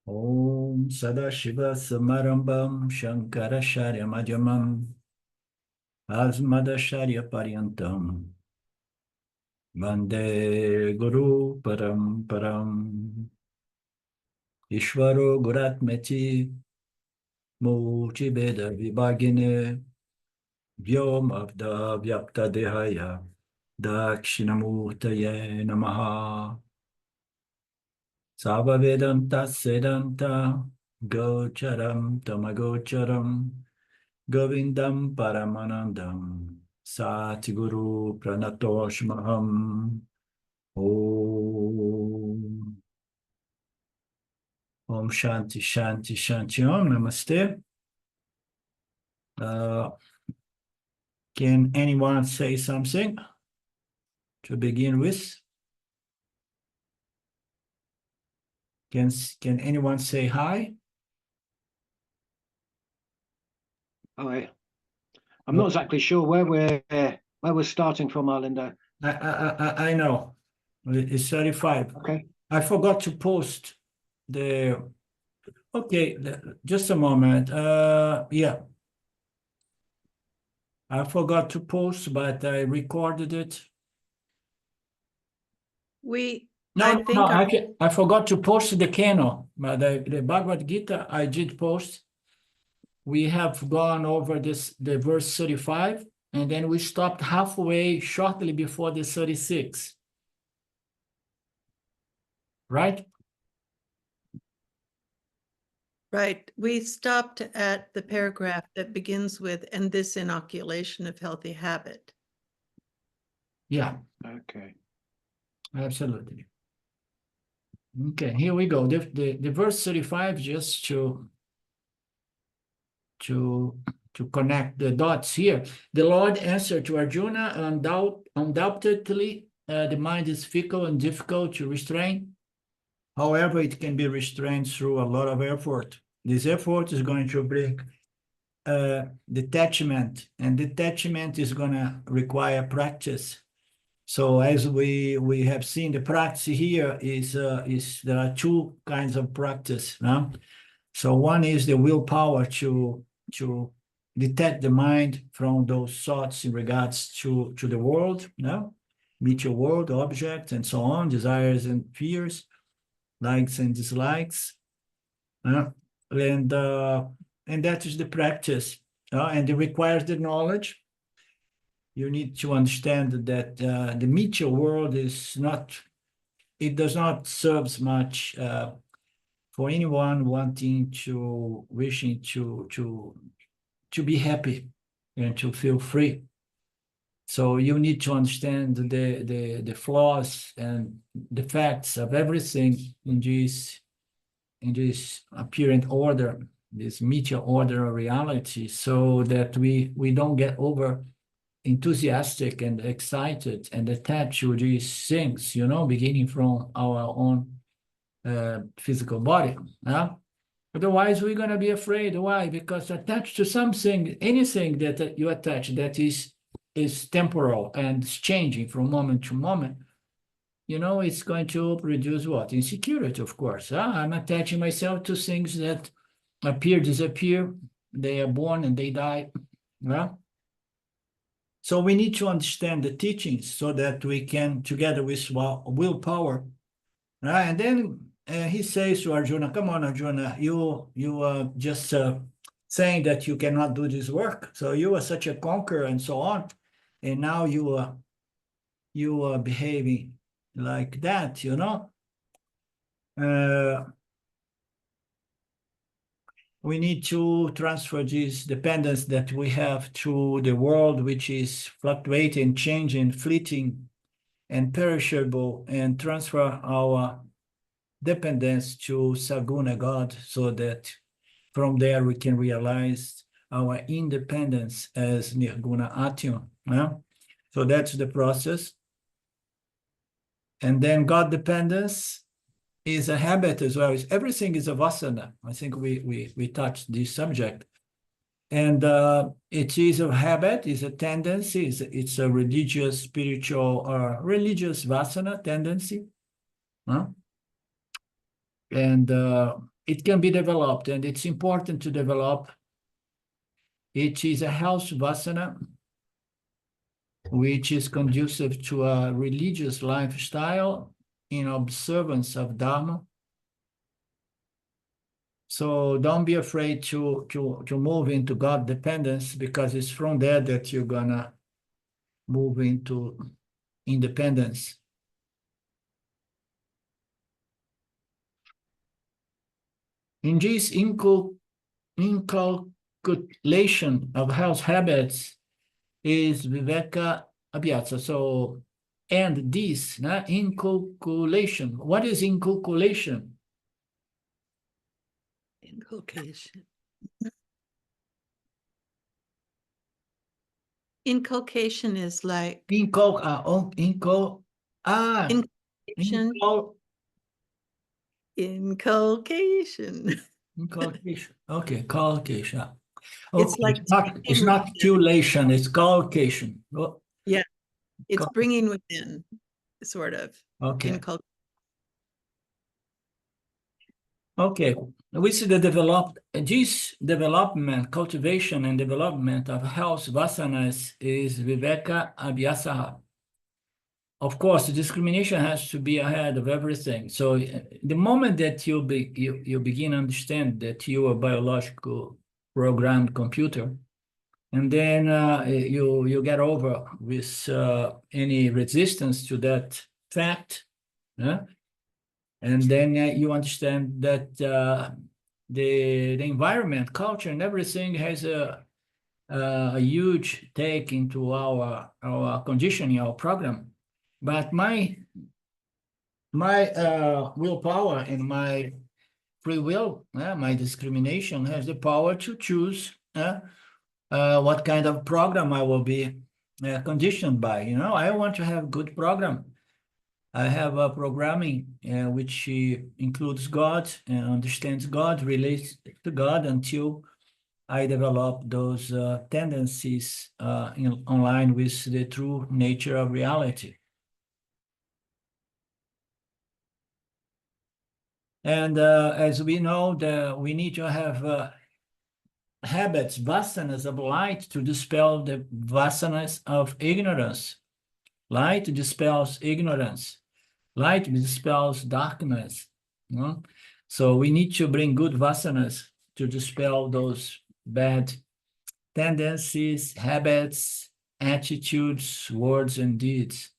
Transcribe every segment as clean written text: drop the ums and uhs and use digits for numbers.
Om Sadashiva Samarambam Shankaracharya Madhyamam Asmadacharya Paryantam Vande Guru Paramparam Ishvaro Guratmeti Murtibeda Vibhagine Vyomavda Vyapta Dehaya Dakshinamurtaye Namaha Sava Vedanta Sedanta Gocharam Tamagocharam Govindam Paramanandam Satiguru Pranatoshmaham Om Om Shanti Shanti Shanti Om Namaste. Can anyone say something to begin with? Can anyone say hi? I'm not exactly sure where we're starting from, Arlindo. I know. It's 35. Okay. I forgot to post the. Okay, just a moment. Yeah. I forgot to post, but I recorded it. I forgot to post the canon, but the Bhagavad Gita I did post. We have gone over the verse 35, and then we stopped halfway shortly before the 36. Right? Right. We stopped at the paragraph that begins with, and this inoculation of healthy habit. Yeah. Okay. Absolutely. Okay, here we go. The verse 35, just to connect the dots here. The Lord answered to Arjuna, undoubtedly, the mind is fickle and difficult to restrain. However, it can be restrained through a lot of effort. This effort is going to bring detachment, and detachment is going to require practice. So as we have seen, the practice here is there are two kinds of practice. No? So one is the willpower to detach the mind from those thoughts in regards to the world, no? Meet your world, objects, and so on, desires and fears, likes and dislikes, and that is the practice, and it requires the knowledge. You need to understand that the meteor world is not, it does not serve much for anyone wishing to be happy and to feel free. So you need to understand the flaws and the facts of everything in this apparent order, this meteor order of reality, so that we don't get over enthusiastic and excited and attached to these things, beginning from our own physical body. Otherwise, we're going to be afraid. Why? Because attached to something, anything that you attach that is temporal and is changing from moment to moment, it's going to produce what? Insecurity, of course. I'm attaching myself to things that appear, disappear. They are born and they die. So we need to understand the teachings so that we can, together with willpower, and then he says to Arjuna, come on, Arjuna, you just saying that you cannot do this work. So you are such a conqueror and so on. And now you are behaving like that, we need to transfer this dependence that we have to the world, which is fluctuating, changing, fleeting, and perishable, and transfer our dependence to Saguna God, so that from there we can realize our independence as Nirguna Atma. So that's the process. And then God dependence is a habit as well. Everything is a vasana. I think we touched this subject. And it is a habit, is a tendency, it's a religious, spiritual, or religious vasana tendency. And it can be developed, and it's important to develop. It is a health vasana, which is conducive to a religious lifestyle in observance of Dharma. So don't be afraid to move into God dependence, because it's from there that you're gonna move into independence. In this inculcation of health habits is Viveka Abhyasa. So, and this, inculcation. What is inculcation? Inculcation. Inculcation is like Inculcation. inculcation. Inculcation. Okay, culcation. It's Okay, like it's not culation, it's culcation. Oh, Yeah, it's Cul- bringing within, sort of. okay. Okay, we see the this development, cultivation and development of health vasanas is Viveka Abhyasa. Of course, the discrimination has to be ahead of everything. So the moment that you begin to understand that you are a biological programmed computer, and then you get over with any resistance to that fact, and then you understand that the environment, culture, and everything has a huge take into our conditioning, our program. But my willpower and my free will, my discrimination has the power to choose what kind of program I will be conditioned by. You know, I want to have good program. I have a programming which includes God and understands God, relates to God until I develop those tendencies in line with the true nature of reality. And as we know, we need to have habits, vasanas of light to dispel the vasanas of ignorance. Light dispels ignorance. Light dispels darkness. You know? So we need to bring good vasanas to dispel those bad tendencies, habits, attitudes, words, and deeds.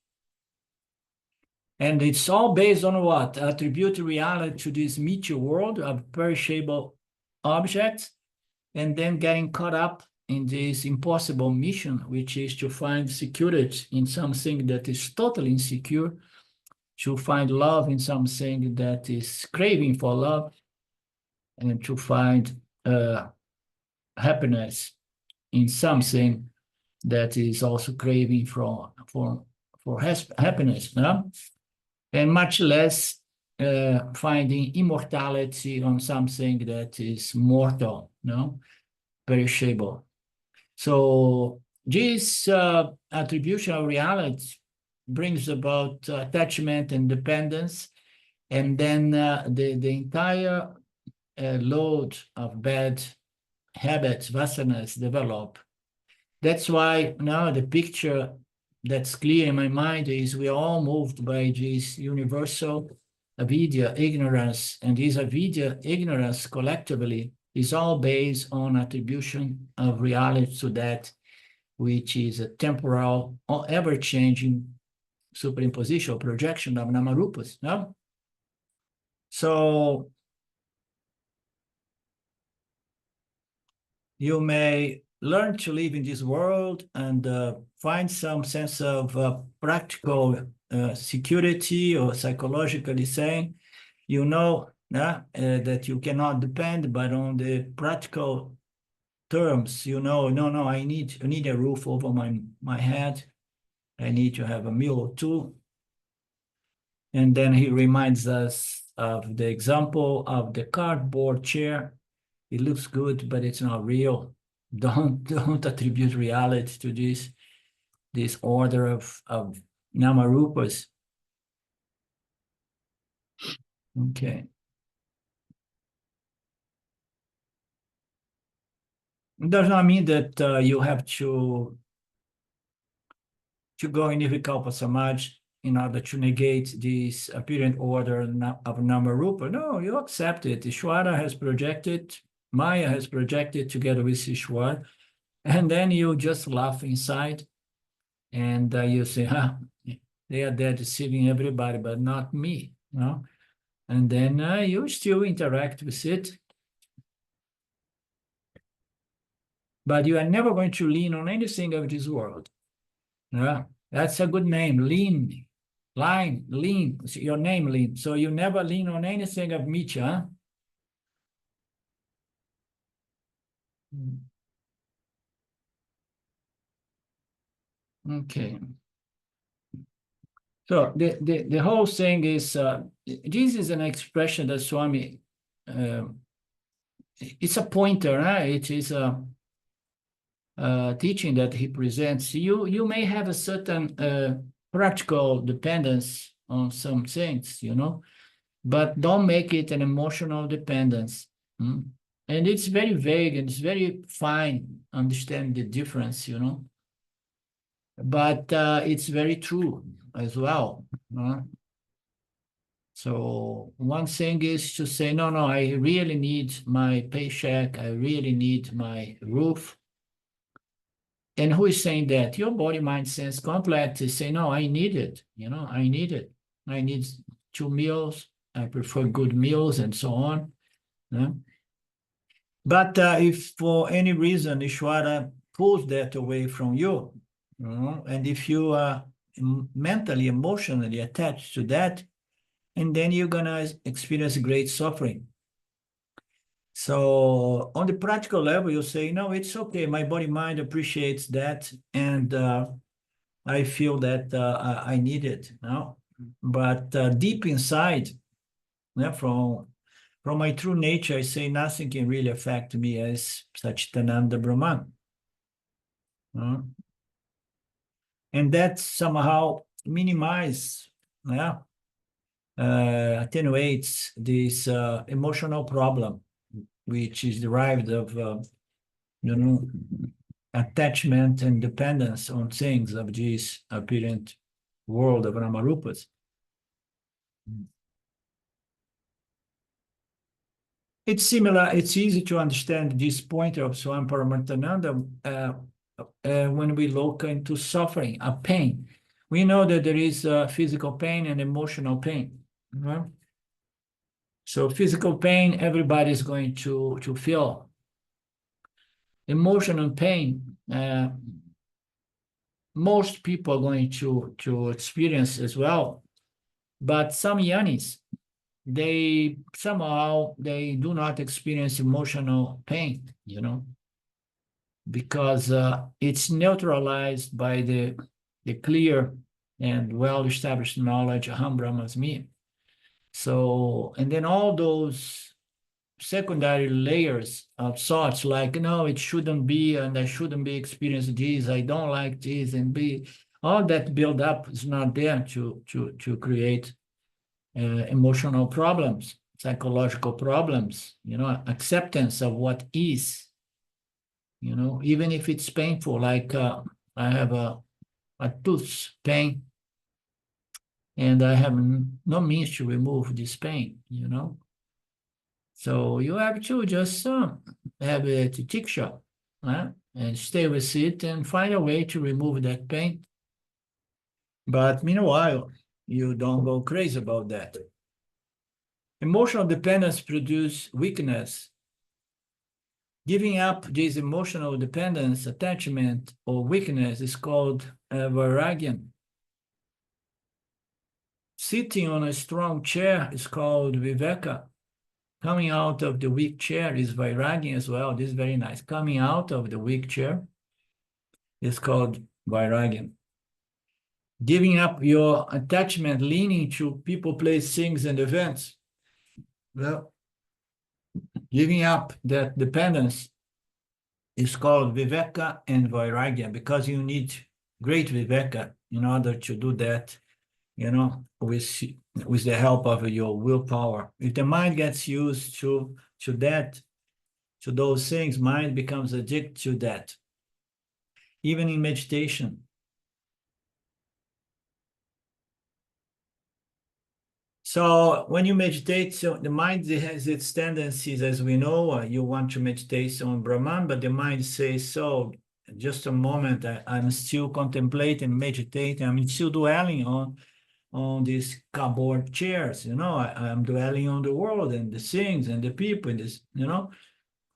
And it's all based on what? Attribute reality to this meteor world of perishable objects, and then getting caught up in this impossible mission, which is to find security in something that is totally insecure, to find love in something that is craving for love, and to find happiness in something that is also craving for happiness, no? And much less finding immortality on something that is mortal, no, perishable. So this attribution of reality brings about attachment and dependence, and then the entire load of bad habits, vasanas, develop. That's why now the picture that's clear in my mind is we are all moved by this universal avidya, ignorance, and this avidya, ignorance collectively is all based on attribution of reality to that which is a temporal or ever-changing superimposition or projection of namarupas, no? So you may learn to live in this world and find some sense of practical security, or psychologically saying, you know that you cannot depend, but on the practical terms, you know, no, I need a roof over my head. I need to have a meal or two. And then he reminds us of the example of the cardboard chair. It looks good, but it's not real. Don't attribute reality to this order of namarupas. Okay. It does not mean that you have to go in Nirvikalpa Samaj in order to negate this apparent order of Namarupa. No, you accept it. Ishwara has projected, Maya has projected together with Ishwara, and then you just laugh inside and you say, they are there deceiving everybody, but not me, you know? And then you still interact with it. But you are never going to lean on anything of this world. Yeah, that's a good name, lean. Lean, your name, lean. So you never lean on anything of Mithya. Okay. So the whole thing is, this is an expression that Swami, it's a pointer, right? It is a teaching that he presents. You may have a certain practical dependence on some things, you know, but don't make it an emotional dependence. And it's very vague and it's very fine, understand the difference, you know, but it's very true as well. So one thing is to say, no, I really need my paycheck. I really need my roof. And who is saying that? Your body, mind, sense complex is saying, no, I need it. You know, I need it. I need 2 meals. I prefer good meals and so on. Yeah? But if for any reason Ishwara pulls that away from you, you know, and if you are mentally, emotionally attached to that, and then you're going to experience great suffering. So on the practical level, you say, no, it's okay. My body mind appreciates that. And I feel that I need it now. But deep inside, from my true nature, I say nothing can really affect me as Satchitananda Brahman. And that somehow minimizes, attenuates this emotional problem, which is derived of, attachment and dependence on things of this apparent world of Namarupas. It's similar, it's easy to understand this point of Swami Paramarthananda when we look into suffering, a pain. We know that there is physical pain and emotional pain. Right? So physical pain, everybody is going to feel. Emotional pain, most people are going to experience as well. But some yanis, they do not experience emotional pain, you know, because it's neutralized by the clear and well-established knowledge Aham Brahmasmi. So, and then all those secondary layers of thoughts like, no, it shouldn't be, and I shouldn't be experiencing this, I don't like this, and all that build up is not there to create emotional problems, psychological problems, you know, acceptance of what is, you know, even if it's painful, like I have a tooth pain, and I have no means to remove this pain, you know. So you have to just have a tiksha, and stay with it and find a way to remove that pain. But meanwhile, you don't go crazy about that. Emotional dependence produces weakness. Giving up this emotional dependence, attachment, or weakness is called vairagya. Sitting on a strong chair is called viveka. Coming out of the weak chair is vairagya as well. This is very nice. Coming out of the weak chair is called vairagya. Giving up your attachment, leaning to people, place, things, and events. Well, giving up that dependence is called viveka and vairagya, because you need great viveka in order to do that, you know, with the help of your willpower. If the mind gets used to that, to those things, mind becomes addicted to that. Even in meditation. So when you meditate, so the mind has its tendencies, as we know, you want to meditate on Brahman, but the mind says, so just a moment, I'm still contemplating, meditating, I'm still dwelling on these cardboard chairs, I'm dwelling on the world and the things and the people and this,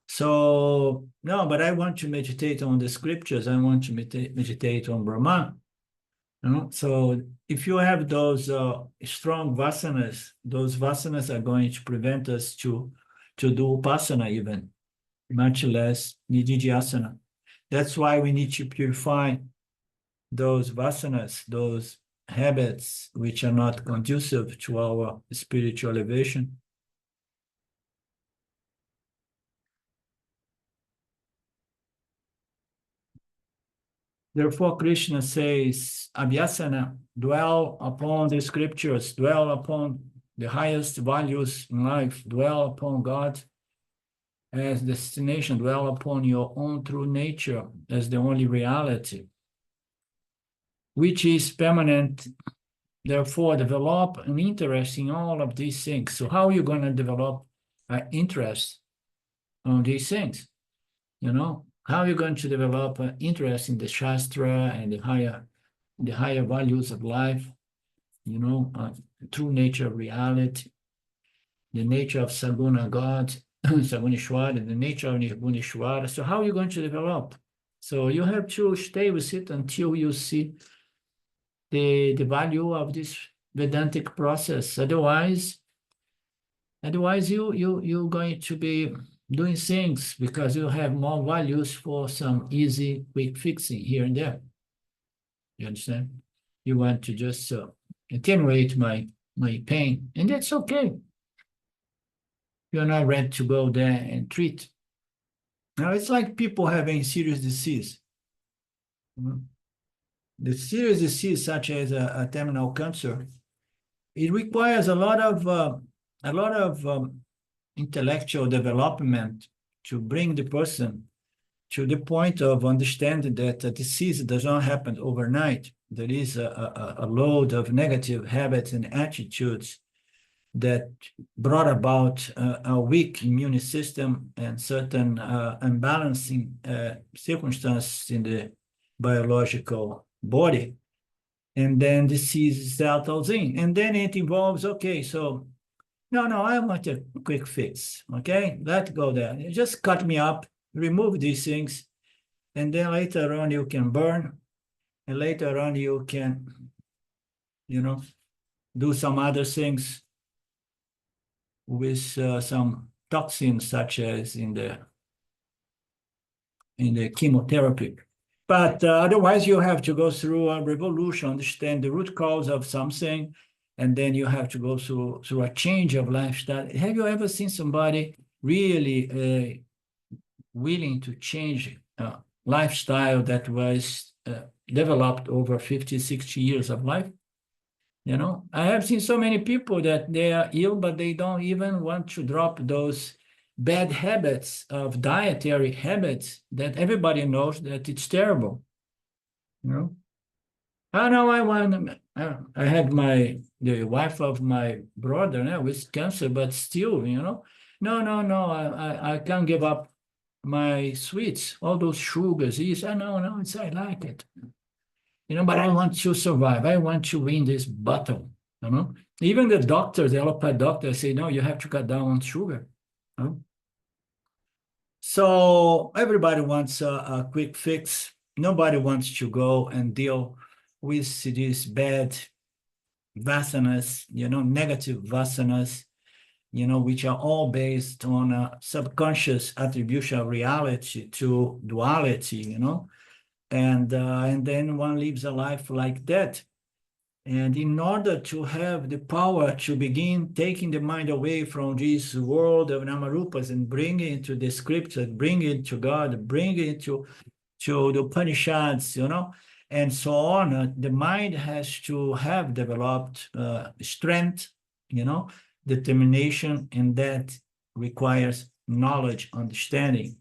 So, no, but I want to meditate on the scriptures, I want to meditate on Brahman. So if you have those strong vasanas, those vasanas are going to prevent us to do upasana even, much less nididhyasana. That's why we need to purify those vasanas, those habits which are not conducive to our spiritual elevation. Therefore, Krishna says, Abhyasana, dwell upon the scriptures, dwell upon the highest values in life, dwell upon God as destination, dwell upon your own true nature as the only reality, which is permanent. Therefore, develop an interest in all of these things. So how are you going to develop an interest on these things? How are you going to develop an interest in the Shastra and the higher values of life, true nature of reality, the nature of Saguna God, Sagunishwara, the nature of Nirgunishwara. So how are you going to develop? So you have to stay with it until you see the value of this Vedantic process. Otherwise you're going to be doing things because you have more values for some easy, quick fixing here and there. You understand? You want to just attenuate my pain, and that's okay. You're not ready to go there and treat. Now, it's like people having serious disease. The serious disease, such as a terminal cancer, it requires a lot of intellectual development to bring the person to the point of understanding that a disease does not happen overnight. There is a load of negative habits and attitudes that brought about a weak immune system and certain unbalancing circumstances in the biological body. And then disease settles in. And then it involves, okay, so no, I want a quick fix, okay? Let go there. Just cut me up, remove these things, and then later on you can burn, and later on you can, do some other things with some toxins, such as in the chemotherapy. But otherwise, you have to go through a revolution, understand the root cause of something, and then you have to go through a change of lifestyle. Have you ever seen somebody really willing to change lifestyle that was developed over 50, 60 years of life? I have seen so many people that they are ill, but they don't even want to drop those bad habits of dietary habits that everybody knows that it's terrible. I know I had the wife of my brother with cancer, but still, no, I can't give up my sweets, all those sugars. He said, no, I like it. But I want to survive. I want to win this battle. Even the doctors, the allopathic doctors say, no, you have to cut down on sugar. So everybody wants a quick fix. Nobody wants to go and deal with these bad vasanas, negative vasanas, which are all based on a subconscious attribution of reality to duality, and then one lives a life like that. And in order to have the power to begin taking the mind away from this world of Namarupas and bring it into the scriptures, bring it to God, bring it to the Upanishads, and so on, the mind has to have developed strength, determination, and that requires knowledge, understanding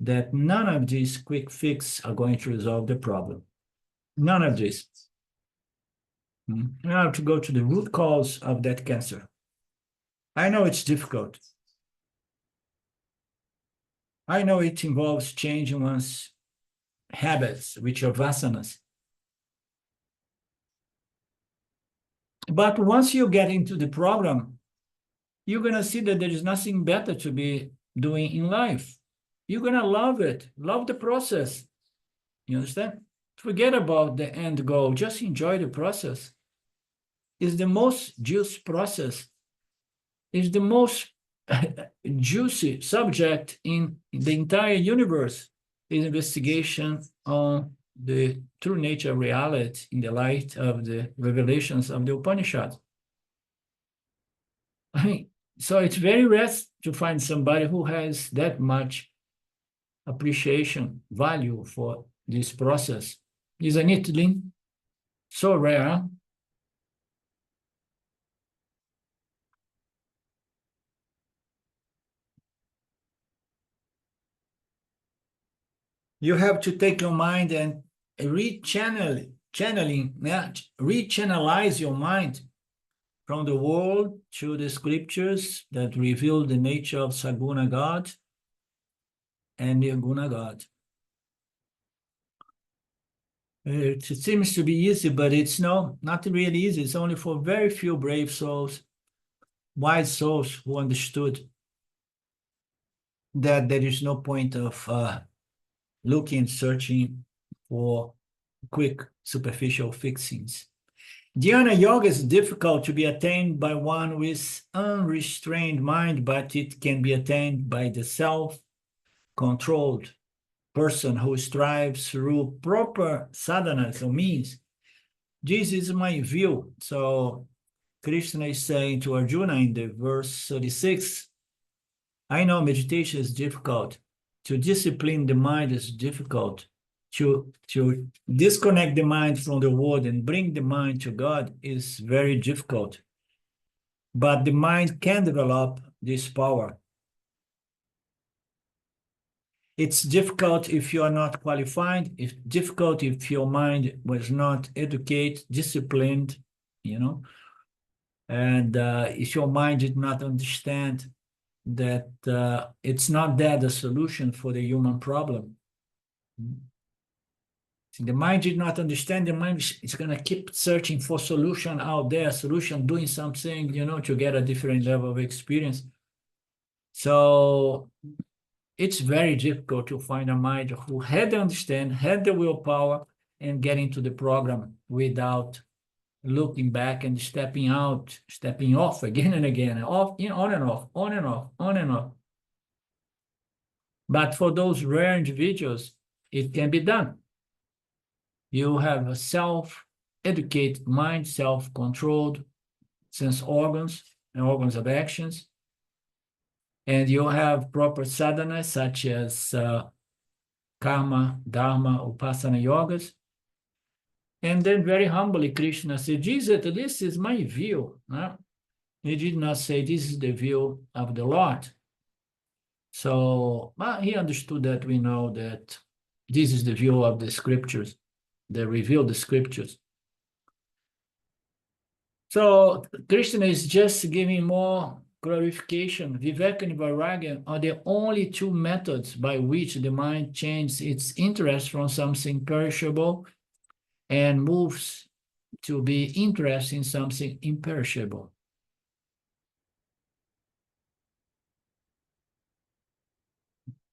that none of these quick fixes are going to resolve the problem. None of this. You have to go to the root cause of that cancer. I know it's difficult. I know it involves changing one's habits, which are vasanas. But once you get into the problem, you're going to see that there is nothing better to be doing in life. You're going to love it, love the process. You understand? Forget about the end goal, just enjoy the process. It's the most juicy process. It's the most juicy subject in the entire universe, is investigation on the true nature of reality in the light of the revelations of the Upanishads. I mean, so it's very rare to find somebody who has that much appreciation, value for this process. Isn't it, Lynn? So rare, huh? You have to take your mind and rechannelize your mind from the world to the scriptures that reveal the nature of Saguna God and Nirguna God. It seems to be easy, but it's not really easy. It's only for very few brave souls, wise souls who understood that there is no point of looking, searching for quick, superficial fixings. Dhyana yoga is difficult to be attained by one with unrestrained mind, but it can be attained by the self-controlled person who strives through proper sadhanas or means. This is my view. So Krishna is saying to Arjuna in the verse 36, I know meditation is difficult. To discipline the mind is difficult. To disconnect the mind from the world and bring the mind to God is very difficult. But the mind can develop this power. It's difficult if you are not qualified. It's difficult if your mind was not educated, disciplined, you know. And if your mind did not understand that it's not that the solution for the human problem. See, the mind did not understand, the mind is going to keep searching for solution out there, solution, doing something, you know, to get a different level of experience. So it's very difficult to find a mind who had the understanding, had the willpower, and get into the program without looking back and stepping off again and again, off, you know, on and off, on and off, on and off. But for those rare individuals, it can be done. You have a self-educated mind, self-controlled sense organs and organs of actions. And you have proper sadhanas such as karma, dharma, upasana yogas. And then very humbly, Krishna said, Jesus, this is my view. Huh? He did not say, this is the view of the Lord. So he understood that we know that this is the view of the scriptures. They reveal the scriptures. So Krishna is just giving more clarification. Viveka and Vairagya are the only two methods by which the mind changes its interest from something perishable and moves to be interested in something imperishable.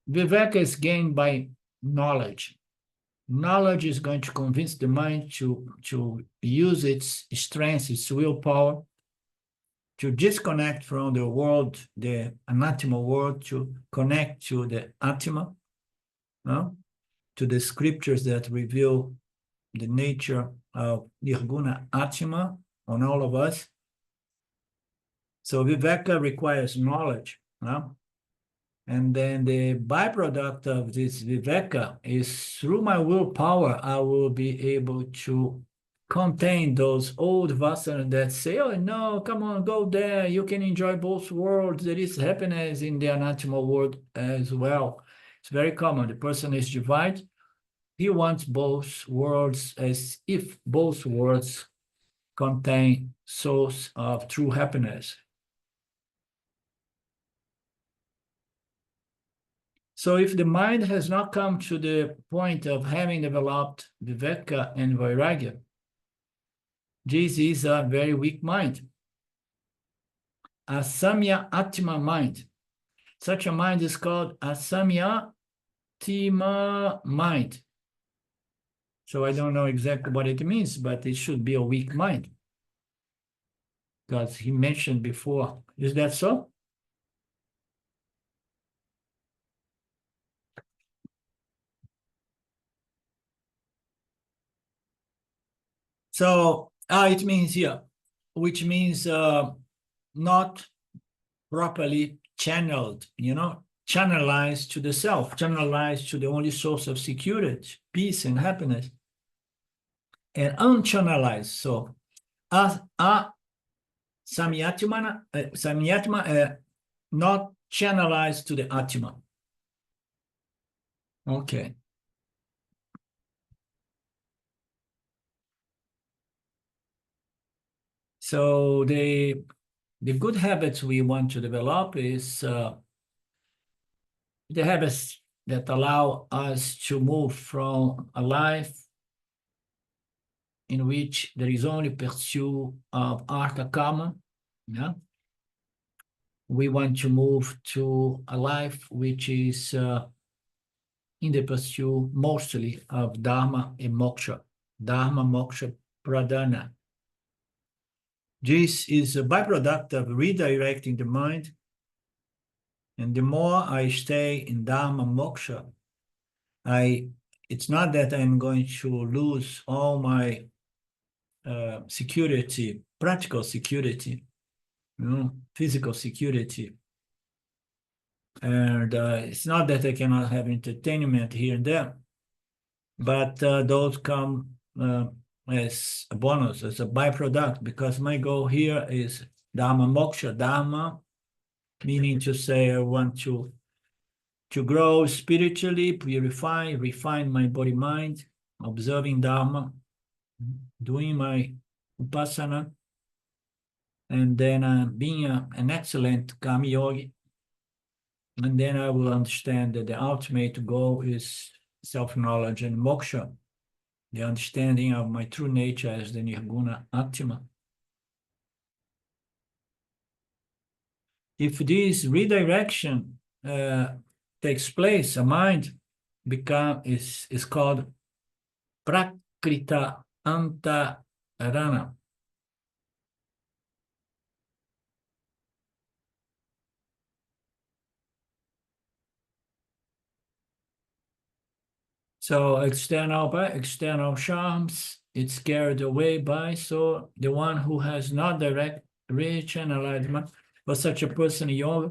Viveka is gained by knowledge. Knowledge is going to convince the mind to use its strength, its willpower, to disconnect from the world, the anathema world, to connect to the Atma, no? To the scriptures that reveal the nature of Nirguna Atma on all of us. So Viveka requires knowledge, no? And then the byproduct of this Viveka is through my willpower, I will be able to contain those old Vasanas that say, oh, no, come on, go there. You can enjoy both worlds. There is happiness in the Anatma world as well. It's very common. The person is divided. He wants both worlds as if both worlds contain source of true happiness. So if the mind has not come to the point of having developed Viveka and Vairagya, this is a very weak mind. A Samya Atma mind. Such a mind is called a Samya Atma mind. So I don't know exactly what it means, but it should be a weak mind. Because he mentioned before. Is that so? So it means here, which means not properly channeled, channelized to the self, channelized to the only source of security, peace and happiness, and unchannelized. So Samyatma, not channelized to the Atma. Okay. So the good habits we want to develop is the habits that allow us to move from a life in which there is only pursuit of artha kama. Yeah? We want to move to a life which is in the pursuit mostly of dharma and moksha. Dharma, moksha, pradhana. This is a byproduct of redirecting the mind. And the more I stay in Dharma Moksha, it's not that I'm going to lose all my security, practical security, physical security. And it's not that I cannot have entertainment here and there, but those come as a bonus, as a byproduct, because my goal here is Dharma Moksha, Dharma, meaning to say I want to grow spiritually, purify, refine my body mind, observing Dharma, doing my Upasana, and then being an excellent Kama Yogi. And then I will understand that the ultimate goal is self-knowledge and moksha, the understanding of my true nature as the Nirguna Atma. If this redirection takes place, a mind is called Prakrita Antarana. So external charms, it's carried away by, so the one who has not direct reach and enlightenment, for such a person in yoga,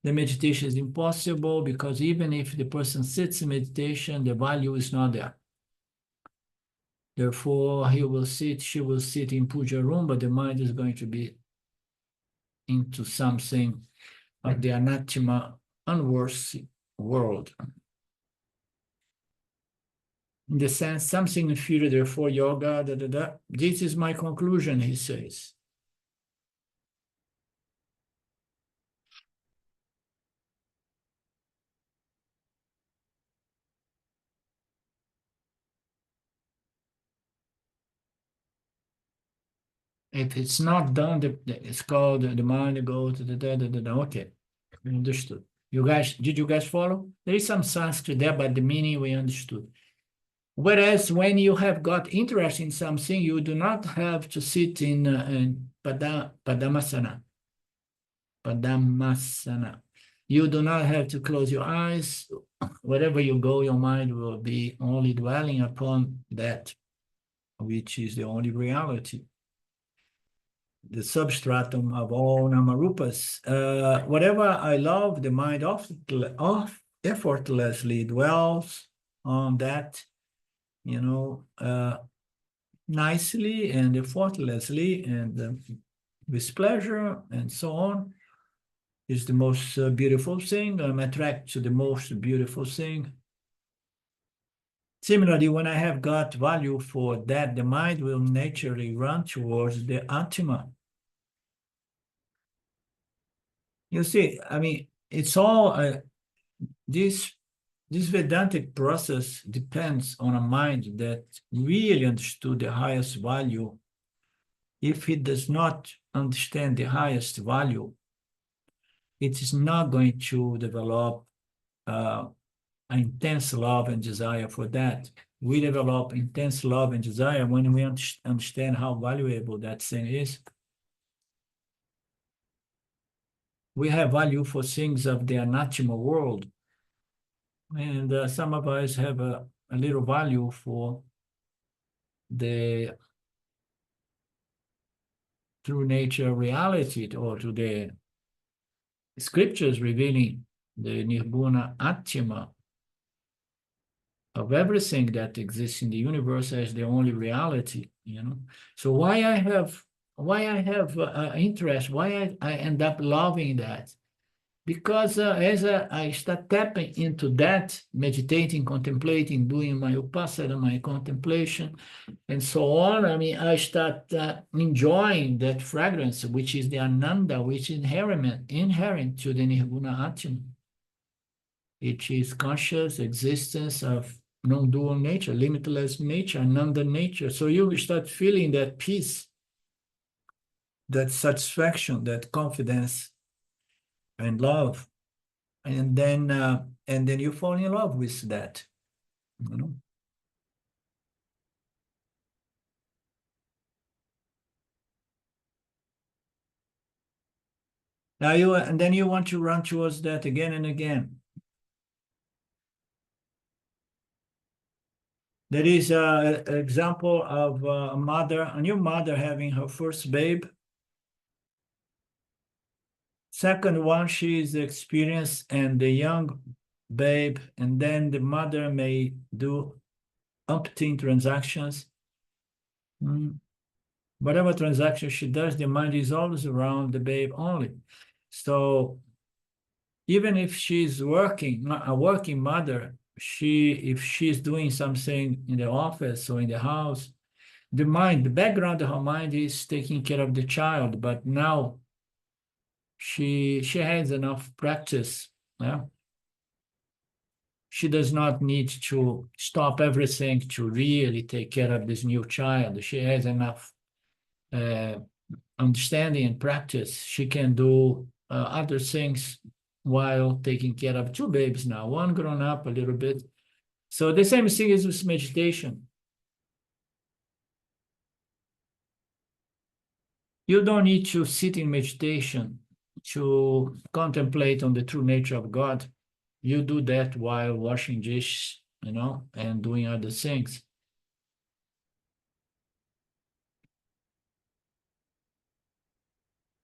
the meditation is impossible, because even if the person sits in meditation, the value is not there. Therefore, she will sit in puja room, but the mind is going to be into something of the anatma, unworthy world. In the sense, something inferior, therefore yoga, This is my conclusion, he says. If it's not done, it's called the mind goes okay, we understood. Did you guys follow? There is some Sanskrit there, but the meaning we understood. Whereas when you have got interest in something, you do not have to sit in Padmasana. You do not have to close your eyes. Wherever you go, your mind will be only dwelling upon that, which is the only reality, the substratum of all Namarupas. Whatever I love, the mind effortlessly dwells on that, nicely and effortlessly and with pleasure and so on is the most beautiful thing. I'm attracted to the most beautiful thing. Similarly, when I have got value for that, the mind will naturally run towards the Atma. You see, I mean, it's all this Vedantic process depends on a mind that really understood the highest value. If it does not understand the highest value, it is not going to develop an intense love and desire for that. We develop intense love and desire when we understand how valuable that thing is. We have value for things of the Anatma world. And some of us have a little value for the true nature reality, or to the scriptures revealing the Nirguna Atma of everything that exists in the universe as the only reality, you know. So why I have interest, why I end up loving that? Because as I start tapping into that, meditating, contemplating, doing my upasana, my contemplation, and so on, I mean, I start enjoying that fragrance, which is the Ananda, which is inherent to the Nirguna Atma. It is conscious existence of non-dual nature, limitless nature, Ananda nature. So you start feeling that peace, that satisfaction, that confidence and love. And then you fall in love with that, you know. Now and then you want to run towards that again and again. There is an example of a new mother having her first babe. Second one, she is experienced and the young babe, and then the mother may do umpteen transactions. Whatever transaction she does, the mind is always around the babe only. So even if she's working, a working mother, if she's doing something in the office or in the house, the background of her mind is taking care of the child, but now she has enough practice. Yeah? She does not need to stop everything to really take care of this new child. She has enough understanding and practice. She can do other things while taking care of two babies now, one grown up a little bit. So the same thing is with meditation. You don't need to sit in meditation to contemplate on the true nature of God. You do that while washing dishes, you know, and doing other things.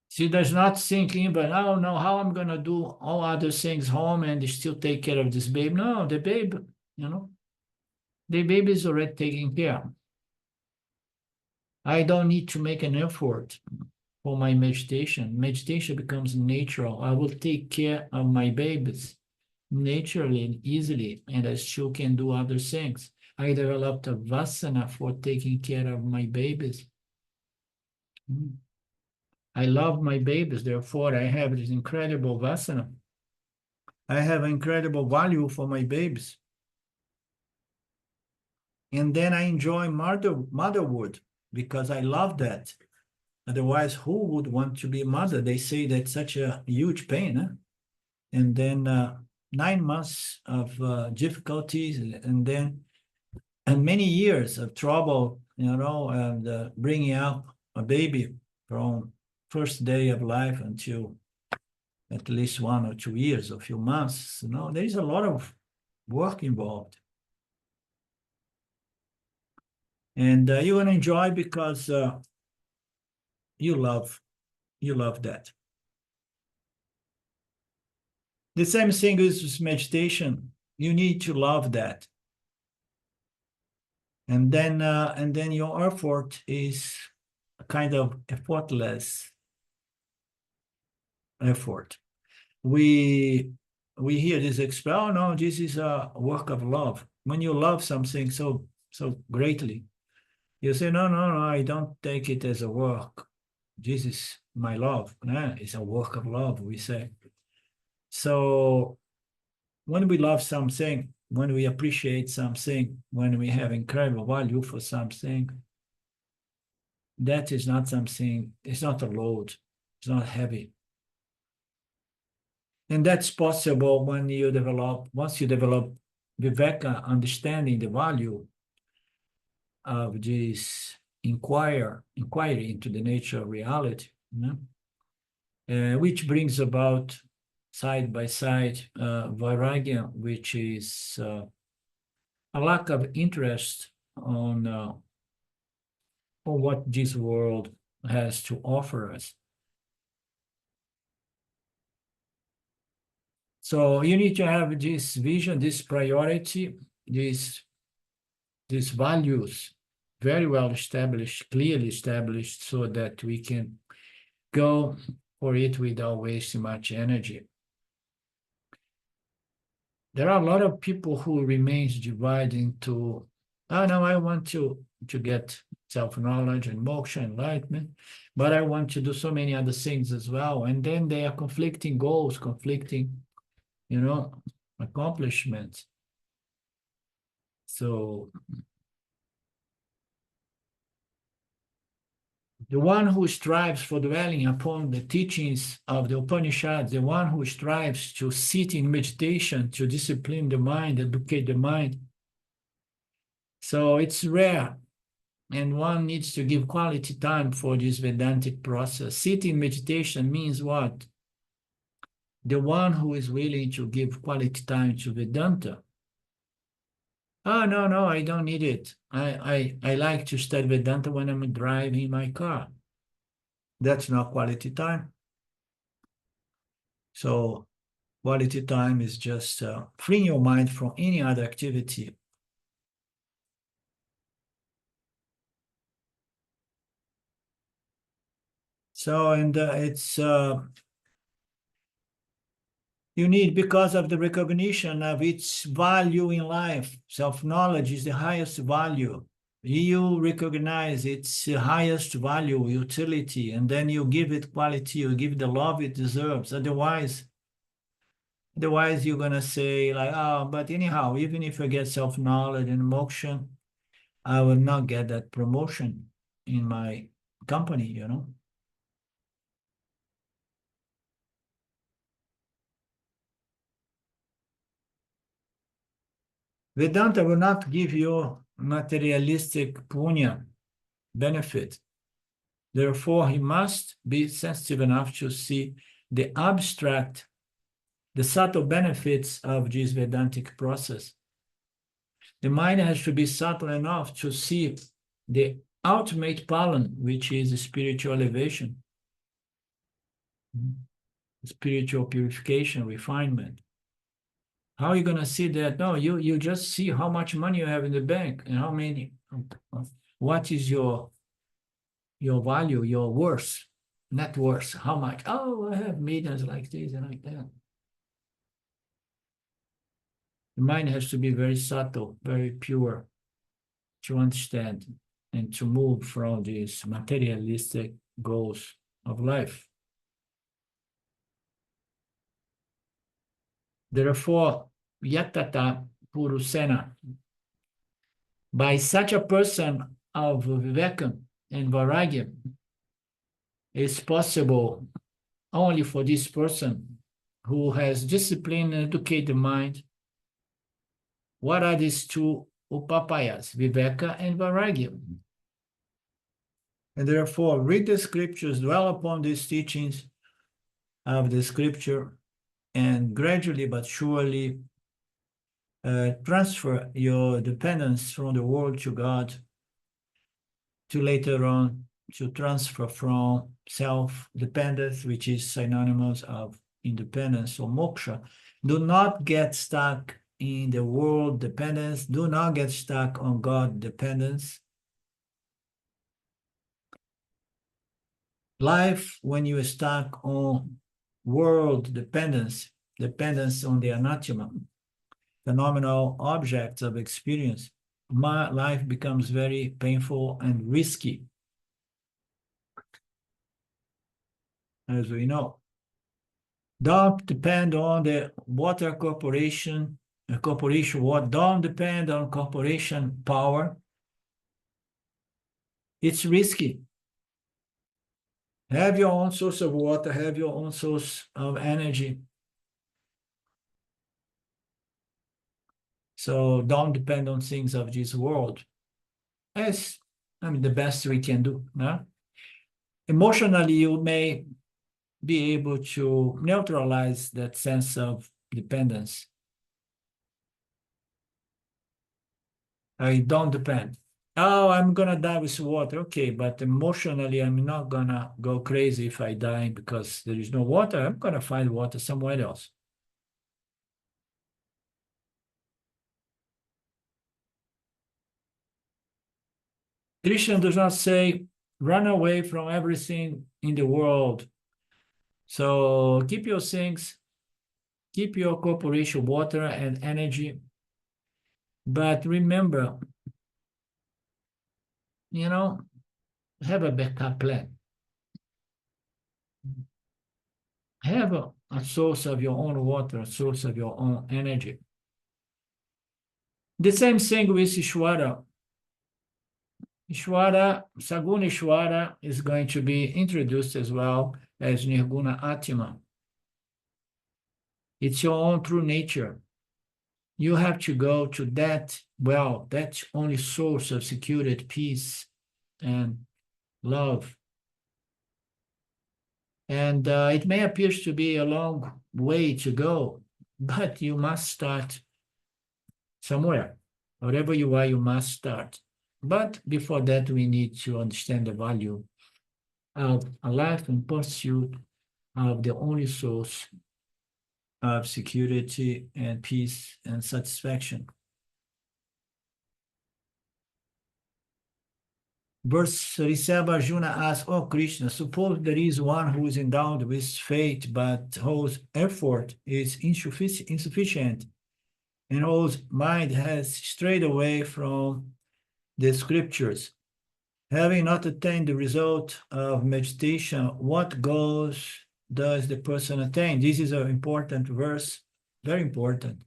She does not think in, but oh no, how I'm gonna do all other things home and still take care of this babe. No, the babe, you know, the baby is already taken care of. I don't need to make an effort for my meditation. Meditation becomes natural. I will take care of my babies naturally and easily, and I still can do other things. I developed a vasana for taking care of my babies. I love my babies, therefore I have this incredible vasana. I have incredible value for my babies. And then I enjoy motherhood because I love that. Otherwise, who would want to be a mother? They say that's such a huge pain. Huh? And then 9 months of difficulties, and then many years of trouble, you know, and bringing up a baby from first day of life until at least 1 or 2 years, a few months. You know, there is a lot of work involved. And you're going to enjoy because you love that. The same thing is with meditation. You need to love that. And then your effort is a kind of effortless effort. We hear this expression, oh no, this is a work of love. When you love something so greatly, you say, no, I don't take it as a work. This is my love. It's a work of love, we say. So when we love something, when we appreciate something, when we have incredible value for something, that is not something, it's not a load, it's not heavy. And that's possible when you develop, once you develop Viveka, understanding the value of this inquiry into the nature of reality, which brings about side by side vairagya, which is a lack of interest on what this world has to offer us. So you need to have this vision, this priority, these values very well established, clearly established, so that we can go for it without wasting much energy. There are a lot of people who remains divided into, oh no, I want to get self-knowledge and moksha, enlightenment, but I want to do so many other things as well. And then they are conflicting goals, conflicting, accomplishments. So the one who strives for dwelling upon the teachings of the Upanishads, the one who strives to sit in meditation, to discipline the mind, educate the mind. So it's rare, and one needs to give quality time for this Vedantic process. Sitting in meditation means what? The one who is willing to give quality time to Vedanta. Oh, no, I don't need it. I like to study Vedanta when I'm driving my car. That's not quality time. So quality time is just freeing your mind from any other activity. So, and it's, you need, because of the recognition of its value in life, self-knowledge is the highest value. You recognize its highest value, utility, and then you give it quality, you give the love it deserves. Otherwise you're going to say like, oh, but anyhow, even if I get self-knowledge and moksha, I will not get that promotion in my company, Vedanta will not give you materialistic punya benefit. Therefore, he must be sensitive enough to see the abstract, the subtle benefits of this Vedantic process. The mind has to be subtle enough to see the ultimate palan, which is spiritual elevation, spiritual purification, refinement. How are you going to see that? No, you just see how much money you have in the bank and how many, what is your value, your worth, net worth, how much? Oh, I have millions like this and like that. The mind has to be very subtle, very pure to understand and to move from these materialistic goals of life. Therefore, Yatata Purusena, by such a person of Viveka and Vairagya, it's possible only for this person who has discipline and educate the mind. What are these two upapayas, Viveka and Vairagya? And therefore, read the scriptures, dwell upon these teachings of the scripture, and gradually but surely transfer your dependence from the world to God, to later on to transfer from self-dependence, which is synonymous of independence or moksha. Do not get stuck in the world dependence. Do not get stuck on God dependence. Life, when you are stuck on world dependence, dependence on the anathema, phenomenal objects of experience, my life becomes very painful and risky, as we know. Don't depend on the water corporation, don't depend on corporation power. It's risky. Have your own source of water, have your own source of energy. So don't depend on things of this world. As the best we can do. No? Emotionally, you may be able to neutralize that sense of dependence. I don't depend. Oh, I'm gonna die with water. Okay, but emotionally, I'm not gonna go crazy if I die because there is no water. I'm gonna find water somewhere else. Christian does not say, run away from everything in the world. So keep your things, keep your corporation water and energy. But remember, have a backup plan. Have a source of your own water, a source of your own energy. The same thing with Ishwara. Saguna Ishwara is going to be introduced as well as Nirguna Atma. It's your own true nature. You have to go to that only source of security, peace, and love. And it may appear to be a long way to go, but you must start somewhere. Wherever you are, you must start. But before that, we need to understand the value of a life in pursuit of the only source of security and peace and satisfaction. Verse 37, Arjuna asks, "Oh Krishna, suppose there is one who is endowed with faith, but whose effort is insufficient, and whose mind has strayed away from the scriptures. Having not attained the result of meditation, what goals does the person attain?" This is an important verse, very important,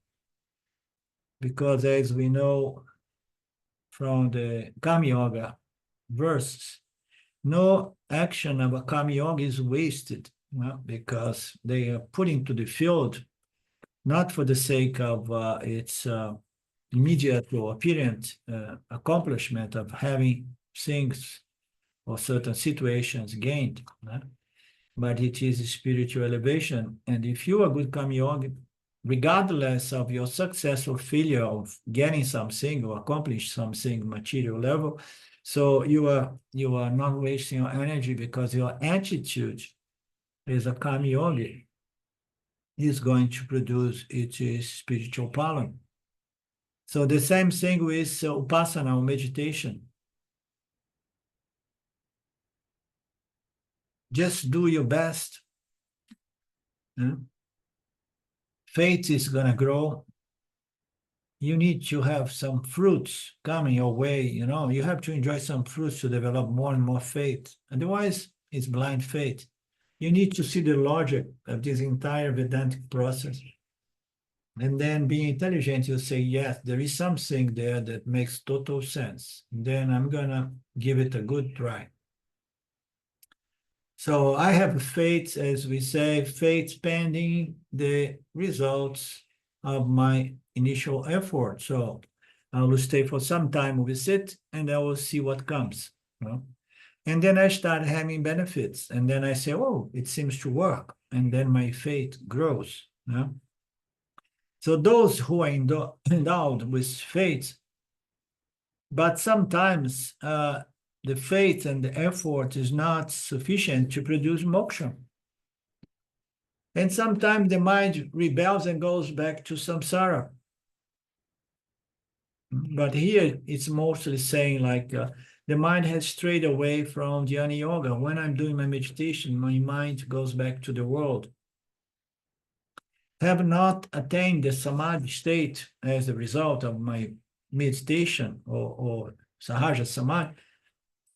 because as we know from the Kama Yoga verses, no action of a Kama Yoga is wasted, because they are put into the field not for the sake of its immediate or apparent accomplishment of having things or certain situations gained, but it is spiritual elevation. And if you are good Kama Yogi, regardless of your success or failure of getting something or accomplish something material level, so you are not wasting your energy, because your attitude as a Kama Yogi is going to produce its spiritual power. So the same thing with Upasana or meditation. Just do your best. Faith is going to grow. You need to have some fruits coming your way. You have to enjoy some fruits to develop more and more faith. Otherwise, it's blind faith. You need to see the logic of this entire Vedantic process. And then being intelligent, you say, yes, there is something there that makes total sense. Then I'm going to give it a good try. So I have faith, as we say, faith pending the results of my initial effort. So I will stay for some time with it, and I will see what comes. And then I start having benefits. And then I say, oh, it seems to work. And then my faith grows. So those who are endowed with faith, but sometimes the faith and the effort is not sufficient to produce moksha. And sometimes the mind rebels and goes back to samsara. But here it's mostly saying like the mind has strayed away from dhyana yoga. When I'm doing my meditation, my mind goes back to the world. Have not attained the samadhi state as a result of my meditation or sahaja samadhi.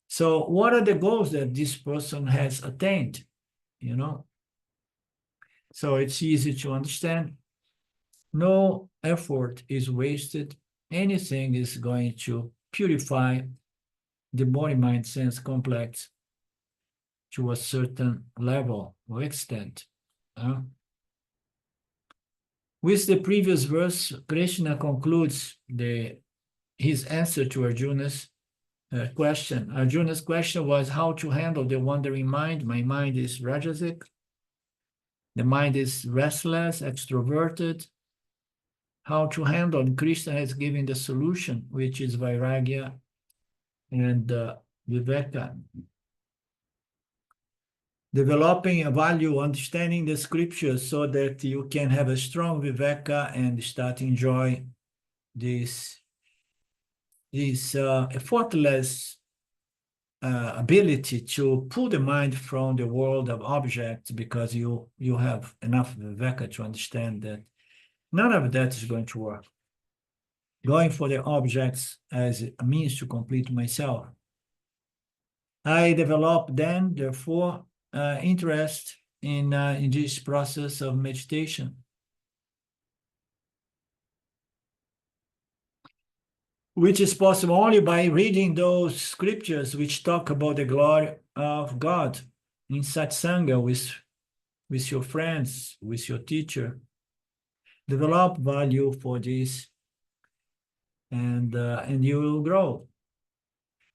So what are the goals that this person has attained? You know, so it's easy to understand. No effort is wasted. Anything is going to purify the body, mind, sense complex to a certain level or extent. With the previous verse, Krishna concludes his answer to Arjuna's question. Arjuna's question was how to handle the wandering mind. My mind is rajasic. The mind is restless, extroverted. How to handle, and Krishna has given the solution, which is vairagya and viveka. Developing a value, understanding the scriptures so that you can have a strong viveka and start enjoy this effortless ability to pull the mind from the world of objects, because you have enough viveka to understand that none of that is going to work. Going for the objects as a means to complete myself. I developed then, therefore, interest in this process of meditation. Which is possible only by reading those scriptures which talk about the glory of God in satsanga with your friends, with your teacher. Develop value for this, and you will grow.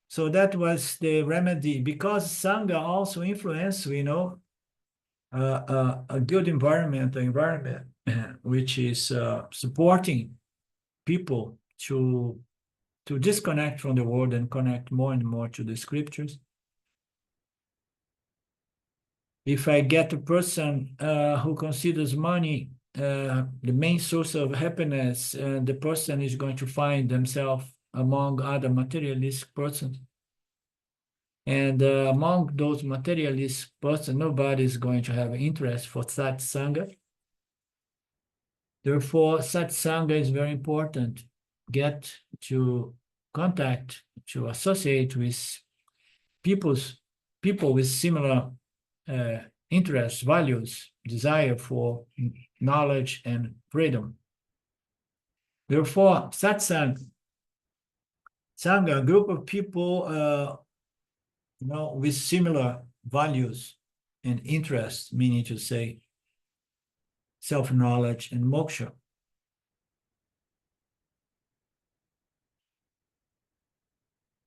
So that was the remedy, because Sangha also influence, we know, a good environment, which is supporting people to disconnect from the world and connect more and more to the scriptures. If I get a person who considers money the main source of happiness, the person is going to find themselves among other materialist persons. And among those materialist persons, nobody is going to have interest for satsanga. Therefore, satsanga is very important. Get to contact, to associate with people with similar interests, values, desire for knowledge and freedom. Therefore, satsang, sangha, a group of people with similar values and interests, meaning to say self-knowledge and moksha.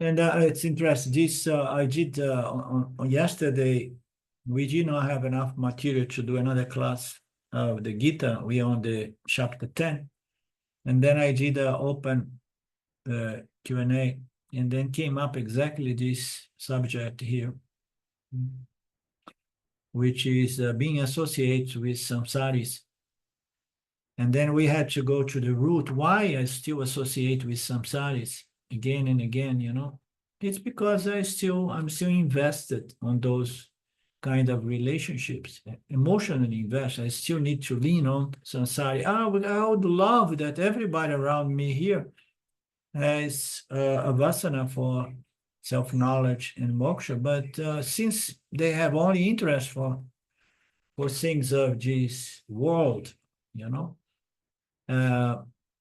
And it's interesting, this I did on yesterday. We did not have enough material to do another class of the Gita. We on the chapter 10. And then I did open Q&A, and then came up exactly this subject here, which is being associated with samsaris. And then we had to go to the root, why I still associate with samsaris again and again, It's because I'm still invested on those kind of relationships, emotionally invested. I still need to lean on samsari. I would love that everybody around me here has a vasana for self-knowledge and moksha, but since they have only interest for things of this world,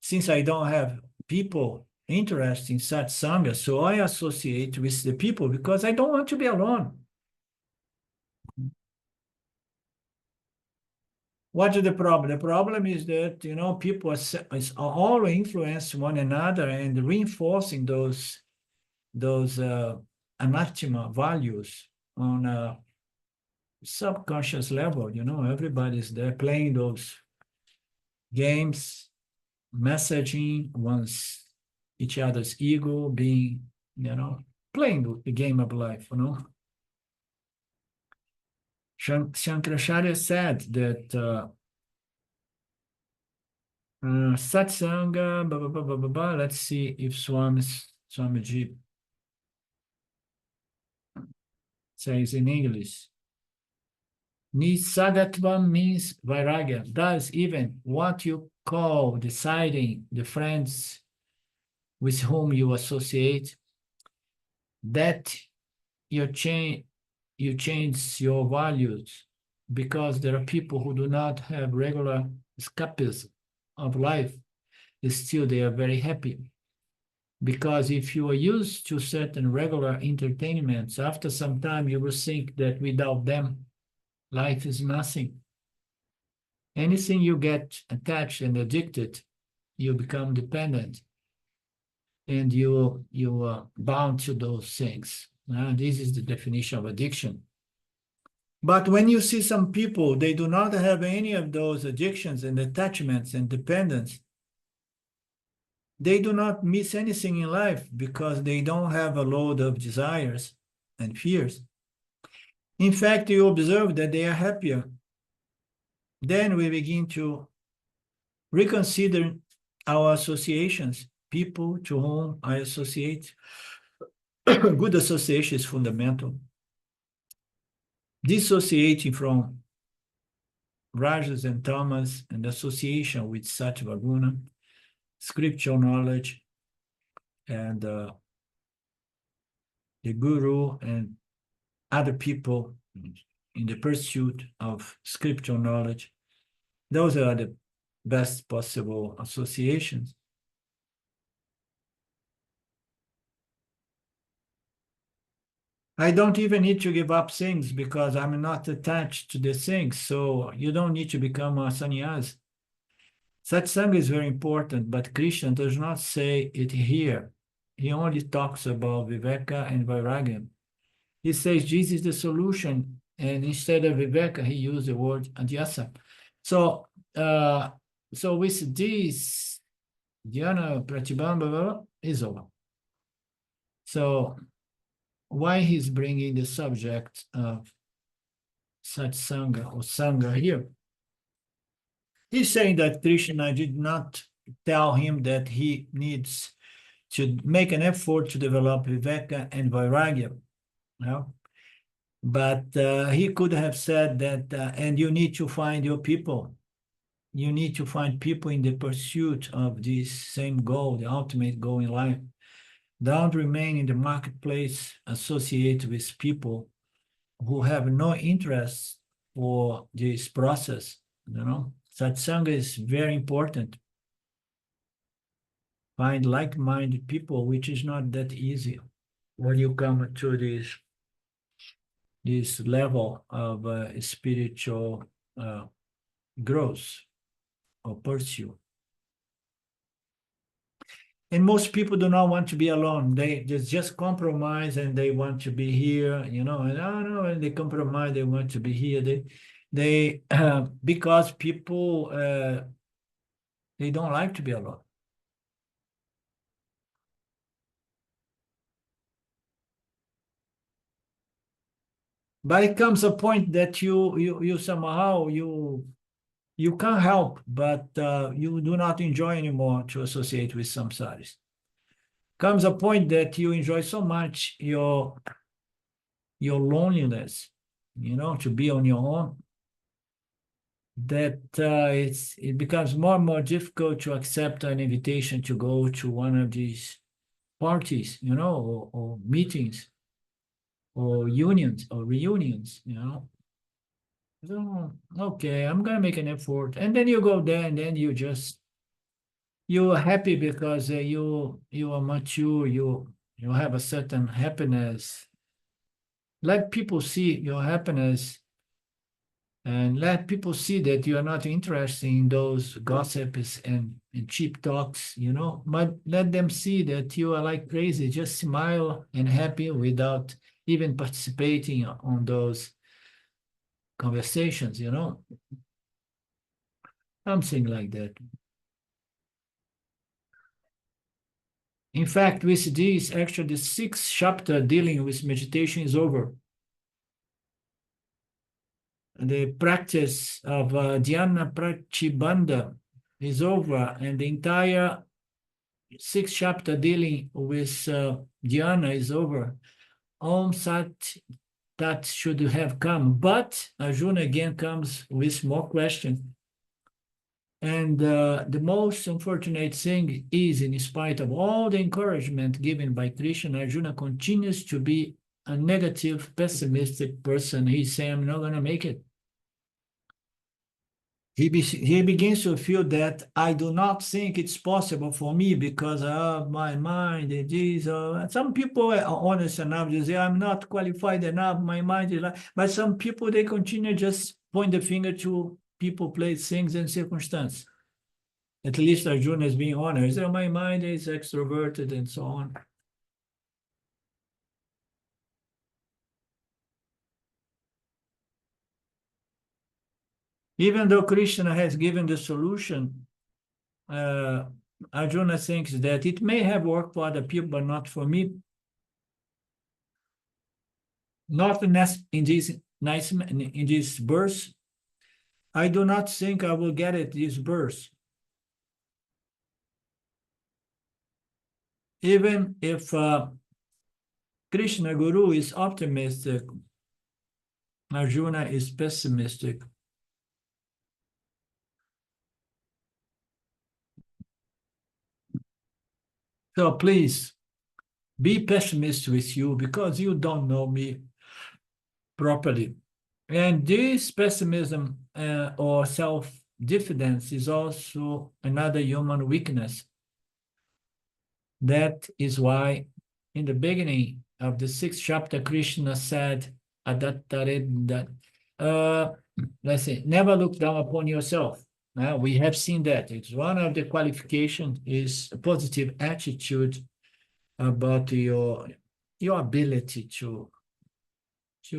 since I don't have people interested in satsanga, so I associate with the people because I don't want to be alone. What is the problem? The problem is that, people are all influence one another and reinforcing those anathema values on a subconscious level. Everybody's there playing those games, messaging each other's ego, being, playing the game of life, Shankaracharya said that Satsanga, blah, blah, blah, blah, blah, blah. Let's see if Swamiji says in English. Nisagatva means vairagya. Thus, even what you call deciding the friends with whom you associate, that you change your values, because there are people who do not have regular escapism of life, still they are very happy. Because if you are used to certain regular entertainments, after some time you will think that without them, life is nothing. Anything you get attached and addicted, you become dependent, and you are bound to those things. This is the definition of addiction. But when you see some people, they do not have any of those addictions and attachments and dependence, they do not miss anything in life because they don't have a load of desires and fears. In fact, you observe that they are happier. Then we begin to reconsider our associations, people to whom I associate. Good association is fundamental. Dissociating from Rajas and Tamas and association with Sattva Guna, scriptural knowledge, and the Guru and other people in the pursuit of scriptural knowledge. Those are the best possible associations. I don't even need to give up things because I'm not attached to the things. So you don't need to become a sannyas. Satsanga is very important, but Krishna does not say it here. He only talks about Viveka and Vairagya. He says this is the solution, and instead of Viveka, he used the word Adhyasa. So, with this, Dhyana Pratibhambhava is over. So, why he's bringing the subject of Satsanga or Sangha here? He's saying that Krishna did not tell him that he needs to make an effort to develop Viveka and Vairagya. No? But he could have said that, and you need to find your people. You need to find people in the pursuit of this same goal, the ultimate goal in life. Don't remain in the marketplace associated with people who have no interest for this process. You know, Satsanga is very important. Find like-minded people, which is not that easy when you come to this level of spiritual growth or pursuit. And most people do not want to be alone. They just compromise and they want to be here, you know, and and they compromise, they want to be here. They because people, they don't like to be alone. But it comes a point that you somehow, you can't help, but you do not enjoy anymore to associate with samsaris. Comes a point that you enjoy so much your loneliness, you know, to be on your own, that it becomes more and more difficult to accept an invitation to go to one of these parties, you know, or meetings, or unions, or reunions, you know. So, okay, I'm gonna make an effort, and then you go there, and then you're happy because you are mature, you have a certain happiness. Let people see your happiness, and let people see that you are not interested in those gossips and cheap talks, you know, but let them see that you are like crazy, just smile and happy without even participating on those conversations, you know, something like that. In fact, with this, actually, the 6th chapter dealing with meditation is over. The practice of Dhyana Pratibandha is over, and the entire 6th chapter dealing with Dhyana is over. Om Sat Tat should have come, but Arjuna again comes with more questions. And the most unfortunate thing is, in spite of all the encouragement given by Krishna, Arjuna continues to be a negative, pessimistic person. He's saying, I'm not going to make it. He begins to feel that I do not think it's possible for me because of my mind. It is, some people are honest enough to say, I'm not qualified enough, my mind is like, but some people, they continue just point the finger to people, place, things, and circumstance. At least Arjuna is being honest. My mind is extroverted and so on. Even though Krishna has given the solution, Arjuna thinks that it may have worked for other people, but not for me. Not in this verse. I do not think I will get it this verse. Even if Krishna Guru is optimistic, Arjuna is pessimistic. So please, be pessimist with you because you don't know me properly. And this pessimism or self-diffidence is also another human weakness. That is why in the beginning of the 6th chapter, Krishna said, let's say, never look down upon yourself. We have seen that. It's one of the qualifications is a positive attitude about your ability to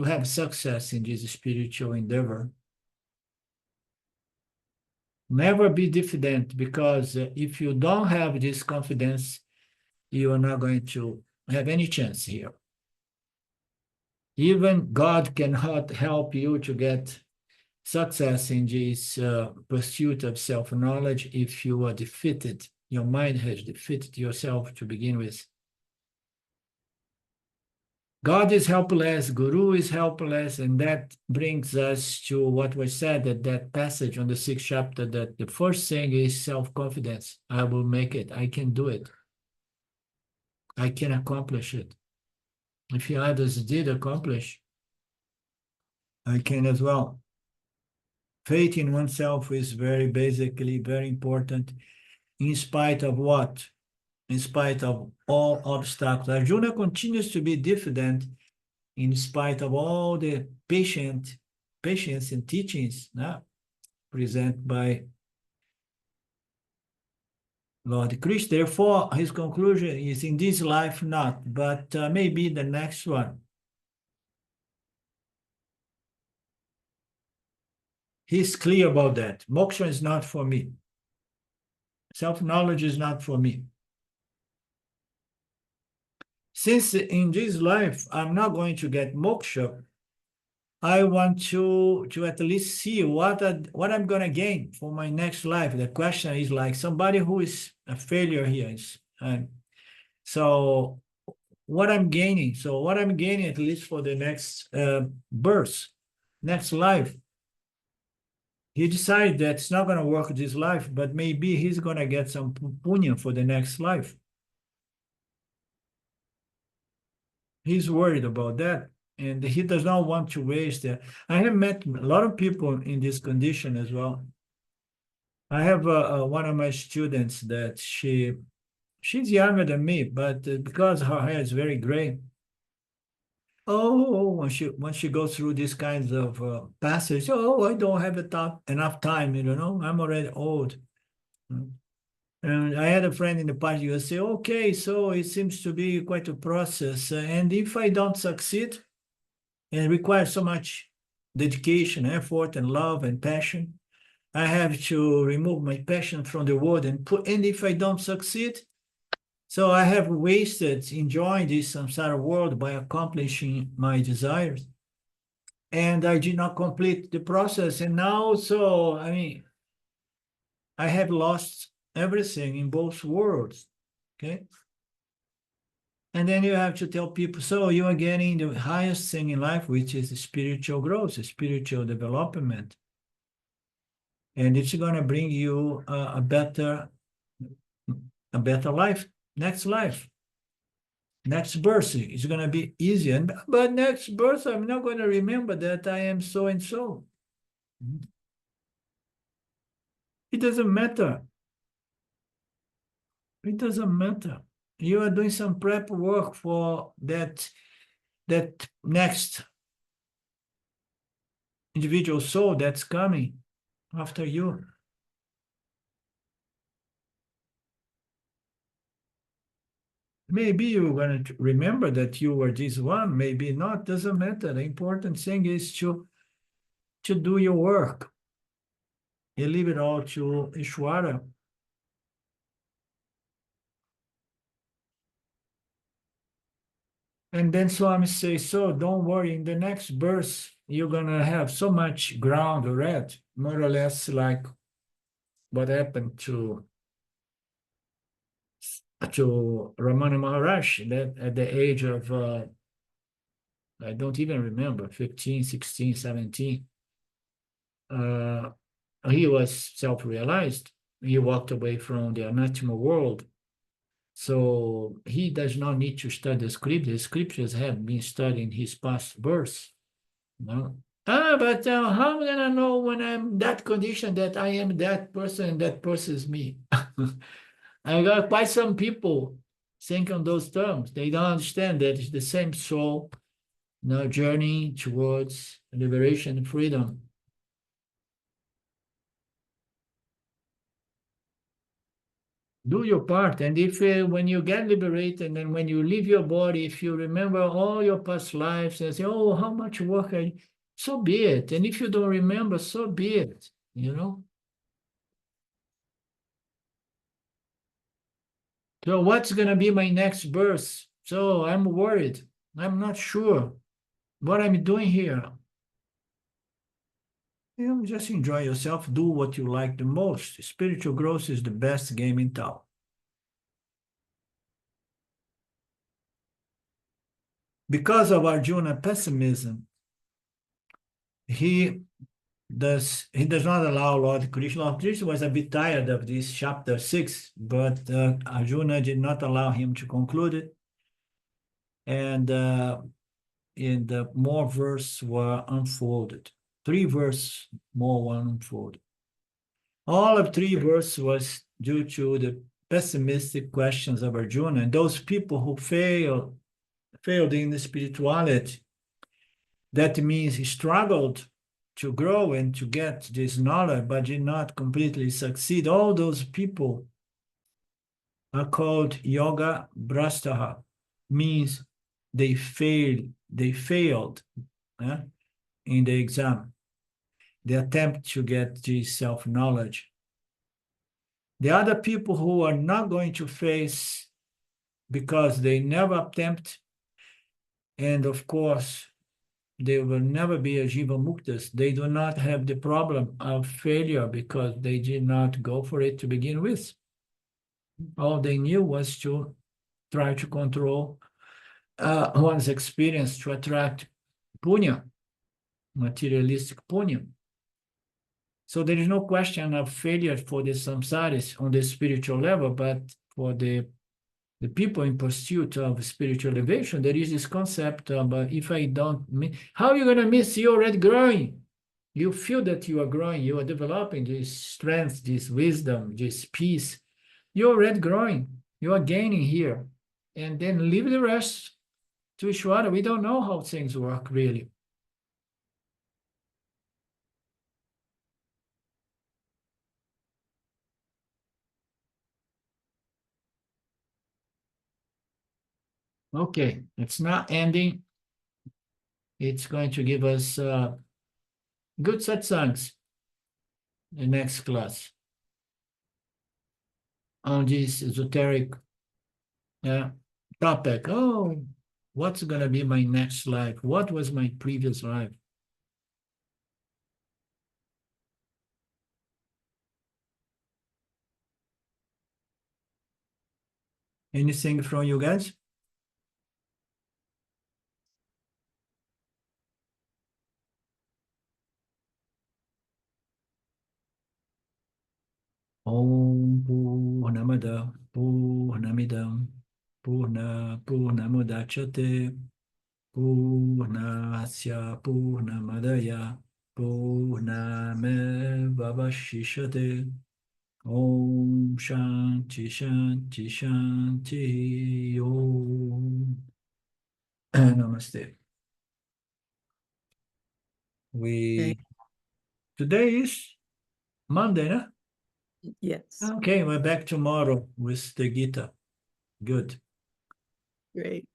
have success in this spiritual endeavor. Never be diffident, because if you don't have this confidence, you are not going to have any chance here. Even God cannot help you to get success in this pursuit of self-knowledge if you are defeated. Your mind has defeated yourself to begin with. God is helpless, Guru is helpless, and that brings us to what was said at that passage on the 6th chapter, that the first thing is self-confidence. I will make it. I can do it. I can accomplish it. If the others did accomplish, I can as well. Faith in oneself is basically very important, in spite of what? In spite of all obstacles. Arjuna continues to be diffident in spite of all the patience and teachings presented by Lord Krishna. Therefore, his conclusion is in this life not, but maybe the next one. He's clear about that. Moksha is not for me. Self-knowledge is not for me. Since in this life, I'm not going to get moksha, I want to at least see what I'm going to gain for my next life. The question is like somebody who is a failure here. So what I'm gaining? So what I'm gaining, at least for the next birth, next life. He decided that it's not going to work this life, but maybe he's going to get some punya for the next life. He's worried about that, and he does not want to waste it. I have met a lot of people in this condition as well. I have one of my students that she's younger than me, but because her hair is very gray, when she goes through these kinds of passages, I don't have enough time, I'm already old. And I had a friend in the party who say, okay, so it seems to be quite a process. And if I don't succeed, and it requires so much dedication, effort, and love and passion, I have to remove my passion from the world and if I don't succeed, so I have wasted enjoying this samsara world by accomplishing my desires. And I did not complete the process. And now, I have lost everything in both worlds. Okay. And then you have to tell people, so you are getting the highest thing in life, which is spiritual growth, spiritual development. And it's going to bring you a better life, next life. Next birth is going to be easier. But next birth, I'm not going to remember that I am so and so. It doesn't matter. It doesn't matter. You are doing some prep work for that next individual soul that's coming after you. Maybe you're going to remember that you were this one, maybe not, doesn't matter. The important thing is to do your work. You leave it all to Ishwara. And then Swami says, so don't worry, in the next birth, you're going to have so much ground already, more or less like what happened to Ramana Maharaj, that at the age of, I don't even remember, 15, 16, 17, he was self-realized. He walked away from the anathema world. So he does not need to study the script. The scriptures have been studied in his past births. No? But how am I gonna know when I'm that condition that I am that person and that person is me? I got quite some people think on those terms. They don't understand that it's the same soul, journey towards liberation and freedom. Do your part, and if when you get liberated and when you leave your body, if you remember all your past lives and say, oh, how much work so be it. And if you don't remember, so be it, So what's going to be my next birth? So I'm worried. I'm not sure what I'm doing here. Just enjoy yourself. Do what you like the most. Spiritual growth is the best game in town. Because of Arjuna pessimism, he does not allow Lord Krishna. Lord Krishna was a bit tired of this chapter 6, but Arjuna did not allow him to conclude it. And in the more verses were unfolded. 3 verses more were unfolded. All of 3 verses was due to the pessimistic questions of Arjuna, and those people who failed in the spirituality. That means he struggled to grow and to get this knowledge, but did not completely succeed. All those people are called yoga bhrastaha, means they failed in the exam. The attempt to get this self-knowledge. The other people who are not going to face because they never attempt, and of course, they will never be a Jiva Muktas. They do not have the problem of failure because they did not go for it to begin with. All they knew was to try to control one's experience to attract punya, materialistic punya. So there is no question of failure for the samsaris on the spiritual level, but for the people in pursuit of spiritual elevation, there is this concept of if I don't miss, how are you going to miss? You're already growing. You feel that you are growing, you are developing this strength, this wisdom, this peace. You're already growing, you are gaining here. And then leave the rest to Ishwara. We don't know how things work really. Okay, it's not ending. It's going to give us good satsangs in the next class on this esoteric topic. Oh, what's going to be my next life? What was my previous life? Anything from you guys? Om Purnamada Purnamidam Purnamudachyate Purnasya Purnamadaya Purnamevavashishate Om Shanti Shanti Shanti Om. Namaste. Today is Monday, no? Yes, Okay, we're back tomorrow with the Gita. Good. great.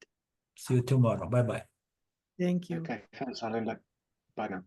See you tomorrow. Bye-bye. Thank you. Okay, thanks, Alinda. Bye now.